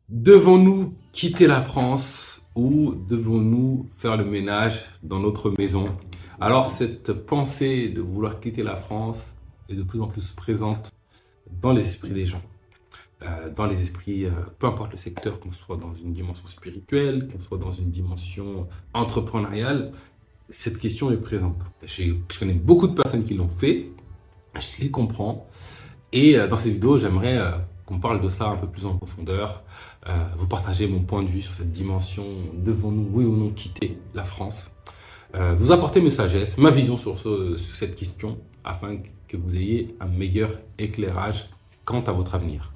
Devons-nous quitter la France ou devons-nous faire le ménage dans notre maison? Alors, cette pensée de vouloir quitter la France est de plus en plus présente dans les esprits des gens. Dans les esprits, peu importe le secteur, qu'on soit dans une dimension spirituelle, qu'on soit dans une dimension entrepreneuriale, cette question est présente. Je connais beaucoup de personnes qui l'ont fait, je les comprends. Et dans cette vidéo, j'aimerais qu'on parle de ça un peu plus en profondeur, vous partager mon point de vue sur cette dimension, devons-nous, oui ou non, quitter la France, vous apporter mes sagesses, ma vision sur cette question, afin que vous ayez un meilleur éclairage quant à votre avenir.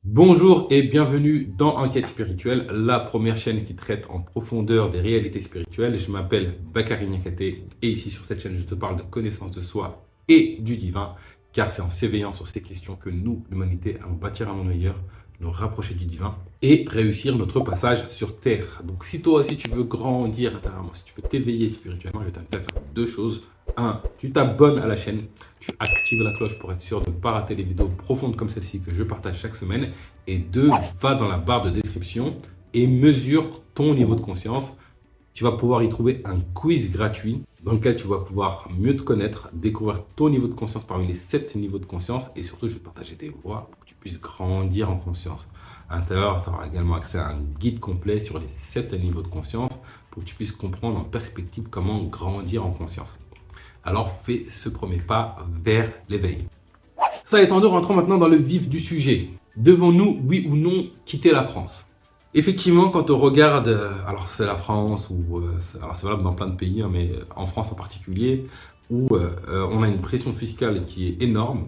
Bonjour et bienvenue dans Enquête spirituelle, la première chaîne qui traite en profondeur des réalités spirituelles. Je m'appelle Bakary Niakate et ici sur cette chaîne, je te parle de connaissance de soi et du divin, car c'est en s'éveillant sur ces questions que nous, l'humanité, allons bâtir un monde meilleur, nous rapprocher du divin et réussir notre passage sur Terre. Donc si toi aussi tu veux grandir intérieurement, si tu veux t'éveiller spirituellement, je t'invite à faire deux choses. Un, tu t'abonnes à la chaîne, tu actives la cloche pour être sûr de ne pas rater les vidéos profondes comme celle-ci que je partage chaque semaine. Et deux, va dans la barre de description et mesure ton niveau de conscience. Tu vas pouvoir y trouver un quiz gratuit dans lequel tu vas pouvoir mieux te connaître, découvrir ton niveau de conscience parmi les 7 niveaux de conscience et surtout, je vais partager tes voies pour que tu puisses grandir en conscience. À l'intérieur, tu auras également accès à un guide complet sur les 7 niveaux de conscience pour que tu puisses comprendre en perspective comment grandir en conscience. Alors fais ce premier pas vers l'éveil. Ça étant dit, rentrons maintenant dans le vif du sujet. Devons-nous, oui ou non, quitter la France? Effectivement, quand on regarde, alors c'est la France, ou alors c'est valable dans plein de pays, hein, mais en France en particulier, où on a une pression fiscale qui est énorme.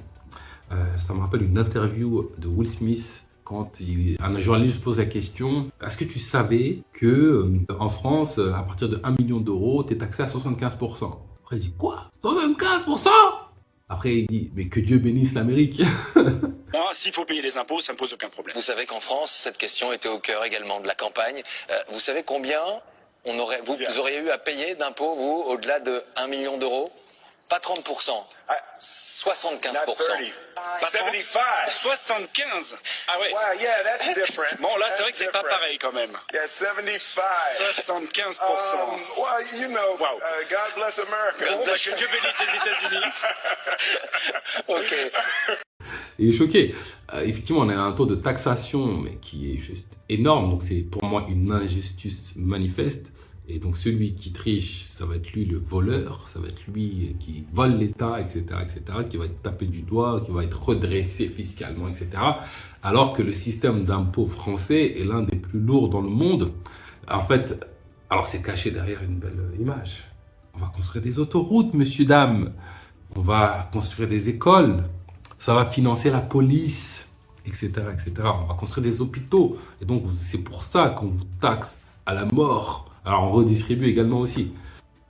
Ça me rappelle une interview de Will Smith quand un journaliste pose la question: est-ce que tu savais que en France, à partir de 1 million d'euros, tu es taxé à 75%? Après, il dit quoi? 75%? Après, il dit, mais que Dieu bénisse l'Amérique. Moi, s'il faut payer les impôts, ça ne me pose aucun problème. Vous savez qu'en France, cette question était au cœur également de la campagne. Vous savez combien vous auriez eu à payer d'impôts, vous, au-delà de 1 million d'euros? Pas 30%, 75%. Not 30. 75. 75. Ah ouais. Wow, yeah, that's different. Bon, là, c'est That's vrai que c'est pas different. pareil quand même. Yeah, 75. 75%. Well, you know, Wow. God bless America. Bon, bah, que Dieu bénisse les États-Unis. Ok. Il est choqué. Effectivement, on a un taux de taxation mais qui est juste énorme. Donc, c'est pour moi une injustice manifeste. Et donc, celui qui triche, ça va être lui le voleur, ça va être lui qui vole l'État, etc., qui va être tapé du doigt, qui va être redressé fiscalement, etc. Alors que le système d'impôt français est l'un des plus lourds dans le monde. En fait, alors c'est caché derrière une belle image. On va construire des autoroutes, monsieur, dame. On va construire des écoles. Ça va financer la police, etc., etc. On va construire des hôpitaux. Et donc, c'est pour ça qu'on vous taxe à la mort. Alors, on redistribue également aussi.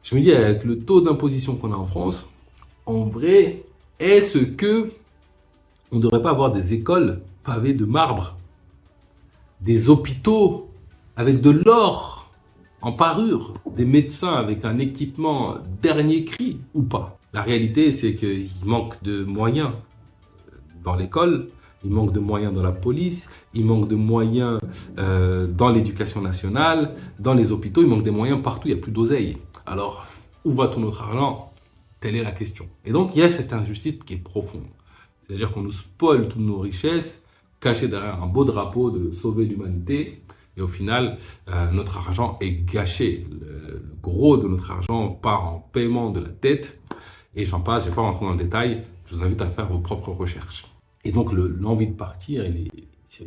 Je me dis, avec le taux d'imposition qu'on a en France, en vrai, est-ce que on ne devrait pas avoir des écoles pavées de marbre, des hôpitaux avec de l'or en parure, des médecins avec un équipement dernier cri ou pas? La réalité, c'est qu'il manque de moyens dans l'école, il manque de moyens dans la police, il manque de moyens dans l'éducation nationale, dans les hôpitaux, il manque des moyens partout, il n'y a plus d'oseille. Alors, où va tout notre argent? Telle est la question. Et donc, il y a cette injustice qui est profonde. C'est-à-dire qu'on nous spoile toutes nos richesses, cachées derrière un beau drapeau de sauver l'humanité, et au final, notre argent est gâché. Le gros de notre argent part en paiement de la dette, et j'en passe, je ne vais pas rentrer dans le détail, je vous invite à faire vos propres recherches. Et donc, l'envie de partir,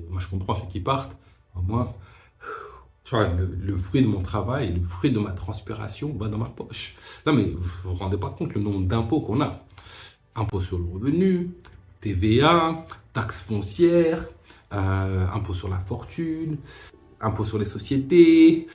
moi je comprends ceux qui partent, au moins, tu vois, le fruit de mon travail, le fruit de ma transpiration va dans ma poche. Non mais vous ne vous rendez pas compte le nombre d'impôts qu'on a. Impôts sur le revenu, TVA, taxes foncières, impôts sur la fortune, impôts sur les sociétés.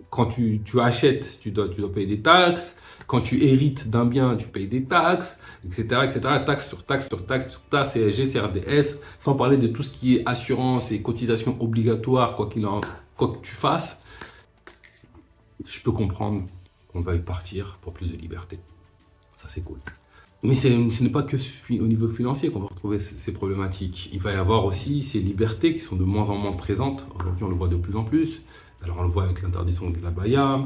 Quand tu achètes, tu dois payer des taxes. Quand tu hérites d'un bien, tu payes des taxes, etc., etc. Taxe sur taxe sur taxe sur taxe, CSG, CRDS, sans parler de tout ce qui est assurance et cotisation obligatoire, quoi que tu fasses. je peux comprendre qu'on veuille partir pour plus de liberté. Ça, c'est cool. Mais ce n'est pas que au niveau financier qu'on va retrouver ces problématiques. Il va y avoir aussi ces libertés qui sont de moins en moins présentes. Aujourd'hui, on le voit de plus en plus. Alors, on le voit avec l'interdiction de l'abaya.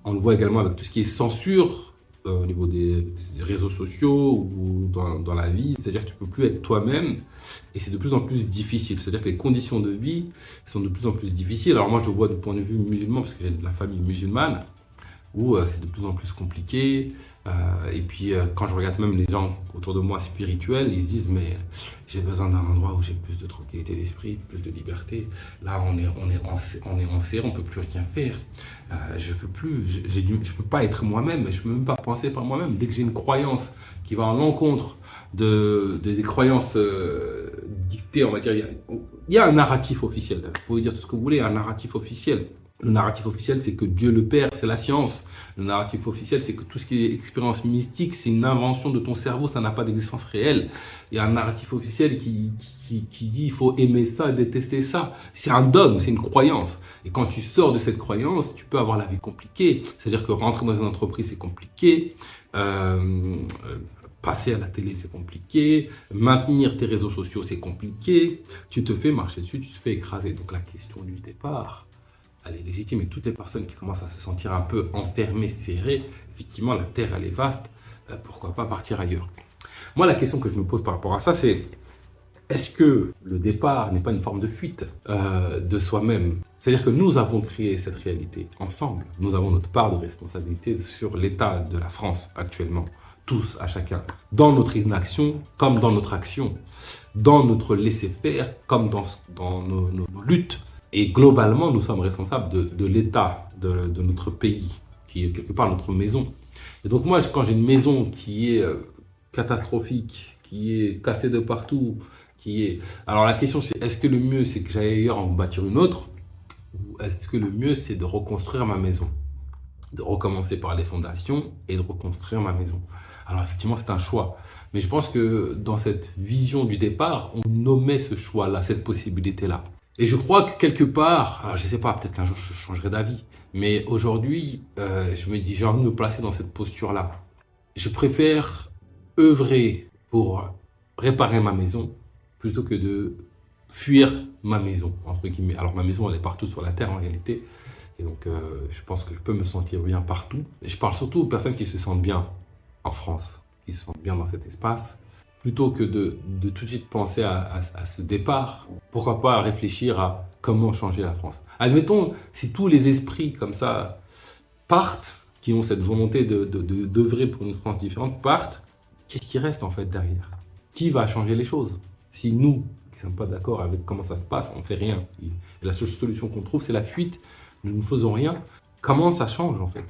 On le voit également avec tout ce qui est censure au niveau des réseaux sociaux ou dans la vie. C'est-à-dire que tu ne peux plus être toi-même et c'est de plus en plus difficile. C'est-à-dire que les conditions de vie sont de plus en plus difficiles. Alors moi, je le vois du point de vue musulman parce que j'ai de la famille musulmane où c'est de plus en plus compliqué. Et puis, quand je regarde même les gens autour de moi spirituels, ils se disent « mais j'ai besoin d'un endroit où j'ai plus de tranquillité d'esprit, plus de liberté. Là, on est enserré, on ne peut plus rien faire. Je peux pas être moi-même, je ne peux même pas penser par moi-même. Dès que j'ai une croyance qui va à l'encontre des croyances dictées, on va dire, il y a un narratif officiel. Vous pouvez dire tout ce que vous voulez, un narratif officiel. Le narratif officiel, c'est que Dieu le Père, c'est la science. Le narratif officiel, c'est que tout ce qui est expérience mystique, c'est une invention de ton cerveau, ça n'a pas d'existence réelle. Il y a un narratif officiel qui dit il faut aimer ça, détester ça. C'est un dogme, c'est une croyance. Et quand tu sors de cette croyance, tu peux avoir la vie compliquée. C'est-à-dire que rentrer dans une entreprise, c'est compliqué. Passer à la télé, c'est compliqué. Maintenir tes réseaux sociaux, c'est compliqué. Tu te fais marcher dessus, tu te fais écraser. Donc la question du départ, elle est légitime, et toutes les personnes qui commencent à se sentir un peu enfermées, serrées, effectivement, la terre, elle est vaste, pourquoi pas partir ailleurs? Moi, la question que je me pose par rapport à ça, c'est est-ce que le départ n'est pas une forme de fuite de soi-même? C'est-à-dire que nous avons créé cette réalité ensemble. Nous avons notre part de responsabilité sur l'état de la France actuellement, tous, à chacun, dans notre inaction comme dans notre action, dans notre laisser-faire comme dans nos luttes. Et globalement, nous sommes responsables de l'état de notre pays, qui est quelque part notre maison. Et donc moi, quand j'ai une maison qui est catastrophique, qui est cassée de partout, Alors la question c'est, est-ce que le mieux c'est que j'aille ailleurs en bâtir une autre? Ou est-ce que le mieux c'est de reconstruire ma maison? De recommencer par les fondations et de reconstruire ma maison. Alors effectivement, c'est un choix. Mais je pense que dans cette vision du départ, on nommait ce choix-là, cette possibilité-là. Et je crois que quelque part, alors je ne sais pas, peut-être qu'un jour je changerai d'avis, mais aujourd'hui, je me dis, j'ai envie de me placer dans cette posture-là. Je préfère œuvrer pour réparer ma maison plutôt que de fuir ma maison, entre guillemets. Alors ma maison, elle est partout sur la terre en réalité. Et donc, je pense que je peux me sentir bien partout. Et je parle surtout aux personnes qui se sentent bien en France, qui se sentent bien dans cet espace. Plutôt que de tout de suite penser à ce départ, pourquoi pas réfléchir à comment changer la France. Admettons, si tous les esprits comme ça partent, qui ont cette volonté d'œuvrer pour une France différente, partent, qu'est-ce qui reste en fait derrière? Qui va changer les choses? Si nous, qui ne sommes pas d'accord avec comment ça se passe, on ne fait rien. Et la seule solution qu'on trouve, c'est la fuite. Nous ne faisons rien. Comment ça change en fait?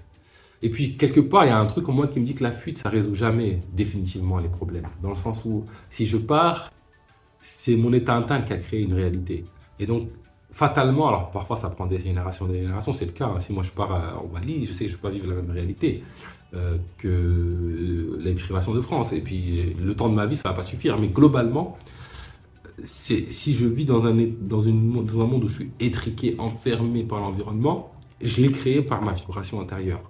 Et puis, quelque part, il y a un truc en moi qui me dit que la fuite, ça ne résout jamais définitivement les problèmes. Dans le sens où, si je pars, c'est mon état interne qui a créé une réalité. Et donc, fatalement, alors parfois ça prend des générations, c'est le cas. Hein. Si moi je pars au Mali, je sais que je ne vais pas vivre la même réalité que les privations de France. Et puis, le temps de ma vie, ça ne va pas suffire. Mais globalement, si je vis dans un monde où je suis étriqué, enfermé par l'environnement, je l'ai créé par ma vibration intérieure.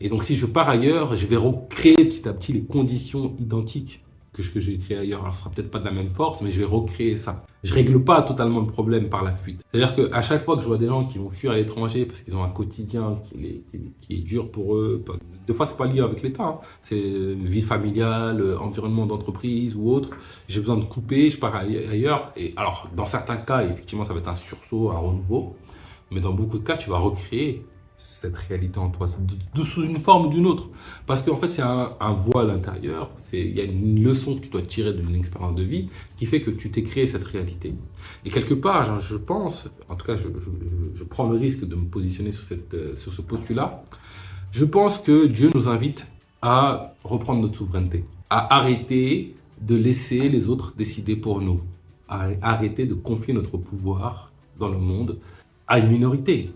Et donc, si je pars ailleurs, je vais recréer petit à petit les conditions identiques que j'ai créées ailleurs. Alors, ce sera peut-être pas de la même force, mais je vais recréer ça. Je règle pas totalement le problème par la fuite. C'est-à-dire qu'à chaque fois que je vois des gens qui vont fuir à l'étranger parce qu'ils ont un quotidien qui est dur pour eux, des fois, c'est pas lié avec l'État. Hein. C'est vie familiale, environnement d'entreprise ou autre. J'ai besoin de couper, je pars ailleurs. Et alors, dans certains cas, effectivement, ça va être un sursaut, un renouveau. Mais dans beaucoup de cas, tu vas recréer cette réalité en toi, sous une forme ou d'une autre. Parce qu'en fait, c'est un voile intérieur, il y a une leçon que tu dois tirer d'une expérience de vie qui fait que tu t'es créé cette réalité. Et quelque part, je pense, en tout cas, je prends le risque de me positionner sur ce postulat, je pense que Dieu nous invite à reprendre notre souveraineté, à arrêter de laisser les autres décider pour nous, à arrêter de confier notre pouvoir dans le monde à une minorité,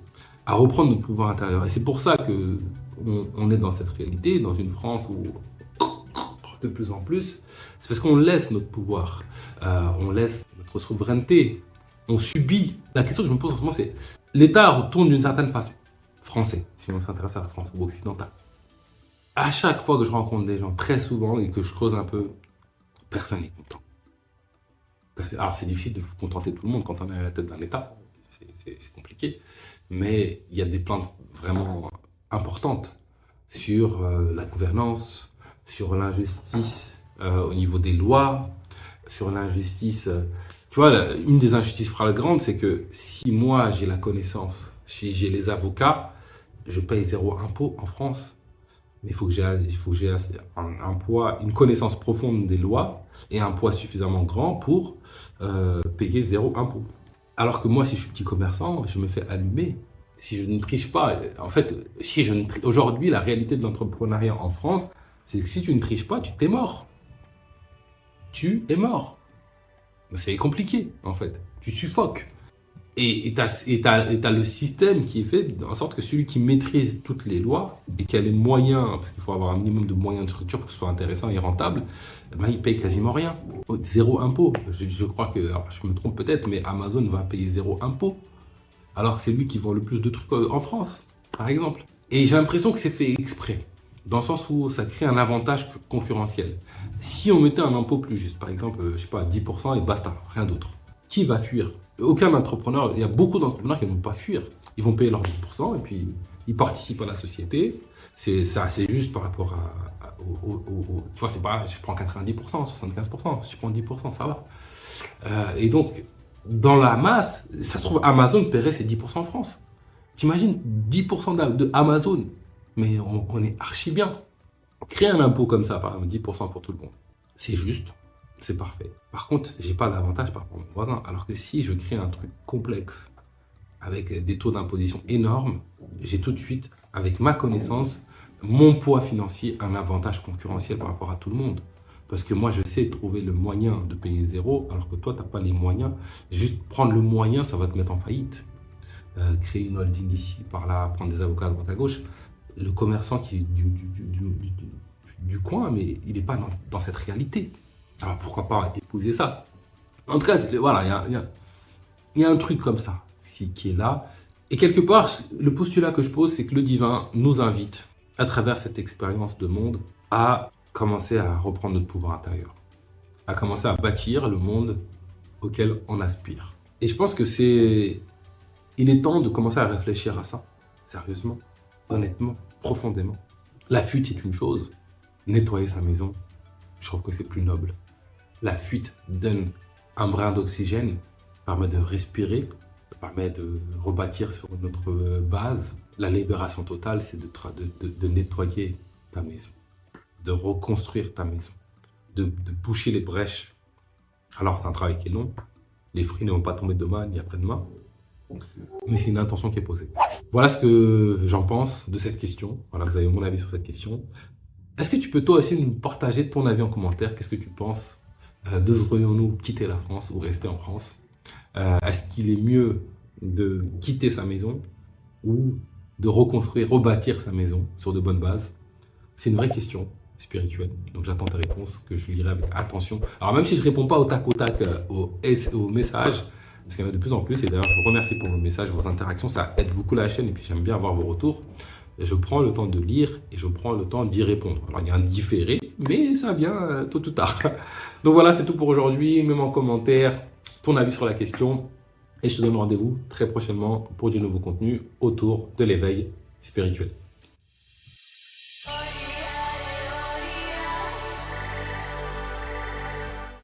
à reprendre notre pouvoir intérieur. Et c'est pour ça qu'on est dans cette réalité, dans une France où, de plus en plus, c'est parce qu'on laisse notre pouvoir, on laisse notre souveraineté, on subit. La question que je me pose en ce moment, c'est l'État retourne d'une certaine façon. français, si on s'intéresse à la France ou occidentale. À chaque fois que je rencontre des gens, très souvent, et que je creuse un peu, personne n'est content. Alors c'est difficile de contenter tout le monde quand on est à la tête d'un État, c'est compliqué, mais il y a des plaintes vraiment importantes sur la gouvernance, sur l'injustice au niveau des lois, sur l'injustice. Tu vois, une des injustices flagrantes, c'est que si moi j'ai la connaissance, si j'ai les avocats, je paye 0 impôt en France. Mais il faut que j'ai un poids, une connaissance profonde des lois et un poids suffisamment grand pour payer 0 impôt. Alors que moi, si je suis petit commerçant, je me fais allumer. Si je ne triche pas, en fait, aujourd'hui, la réalité de l'entrepreneuriat en France, c'est que si tu ne triches pas, tu t'es mort. Tu es mort. C'est compliqué, en fait. Tu suffoques. Et t'as le système qui est fait en sorte que celui qui maîtrise toutes les lois et qui a les moyens, parce qu'il faut avoir un minimum de moyens de structure pour que ce soit intéressant et rentable, ben, il paye quasiment rien. 0 impôt. Je crois que, alors, je me trompe peut-être, mais Amazon va payer 0 impôt. Alors c'est lui qui vend le plus de trucs en France, par exemple. Et j'ai l'impression que c'est fait exprès, dans le sens où ça crée un avantage concurrentiel. Si on mettait un impôt plus juste, par exemple, je sais pas, 10% et basta, rien d'autre, qui va fuir? Aucun entrepreneur, il y a beaucoup d'entrepreneurs qui ne vont pas fuir. Ils vont payer leurs 10% et puis ils participent à la société. C'est juste par rapport tu vois, c'est pas, je prends 90%, 75%, je prends 10%, ça va. Et donc, dans la masse, ça se trouve, Amazon paierait ses 10% en France. T'imagines 10% de Amazon, mais on est archi bien. Créer un impôt comme ça, par exemple, 10% pour tout le monde, c'est juste. C'est parfait. Par contre, j'ai pas d'avantage par rapport à mon voisin. Alors que si je crée un truc complexe, avec des taux d'imposition énormes, j'ai tout de suite, avec ma connaissance, mon poids financier, un avantage concurrentiel par rapport à tout le monde. Parce que moi, je sais trouver le moyen de payer 0, alors que toi, tu n'as pas les moyens. Juste prendre le moyen, ça va te mettre en faillite. Créer une holding ici, par là, prendre des avocats à droite à gauche. Le commerçant qui est du coin, mais il n'est pas dans cette réalité. Alors pourquoi pas épouser ça? En tout cas, voilà, il y a un truc comme ça qui est là. Et quelque part, le postulat que je pose, c'est que le divin nous invite, à travers cette expérience de monde, à commencer à reprendre notre pouvoir intérieur. À commencer à bâtir le monde auquel on aspire. Et je pense que il est temps de commencer à réfléchir à ça, sérieusement, honnêtement, profondément. La fuite, c'est une chose. Nettoyer sa maison, je trouve que c'est plus noble. La fuite donne un brin d'oxygène, permet de respirer, permet de rebâtir sur notre base. La libération totale, c'est de nettoyer ta maison, de reconstruire ta maison, de boucher les brèches. Alors c'est un travail qui est long, les fruits ne vont pas tomber demain ni après-demain, mais c'est une intention qui est posée. Voilà ce que j'en pense de cette question. Voilà, vous avez mon avis sur cette question. Est-ce que tu peux toi aussi nous partager ton avis en commentaire? Qu'est-ce que tu penses? Devrions-nous quitter la France ou rester en France? Est-ce qu'il est mieux de quitter sa maison ou de reconstruire, rebâtir sa maison sur de bonnes bases? C'est une vraie question spirituelle. Donc j'attends tes réponses que je lirai avec attention. Alors même si je ne réponds pas au tac aux messages, parce qu'il y en a de plus en plus, et d'ailleurs je vous remercie pour vos messages, vos interactions, ça aide beaucoup la chaîne et puis j'aime bien avoir vos retours. Et je prends le temps de lire et je prends le temps d'y répondre. Alors il y a un différé, mais ça vient tôt ou tard. Donc voilà, c'est tout pour aujourd'hui. Mets en commentaire ton avis sur la question. Et je te donne rendez-vous très prochainement pour du nouveau contenu autour de l'éveil spirituel.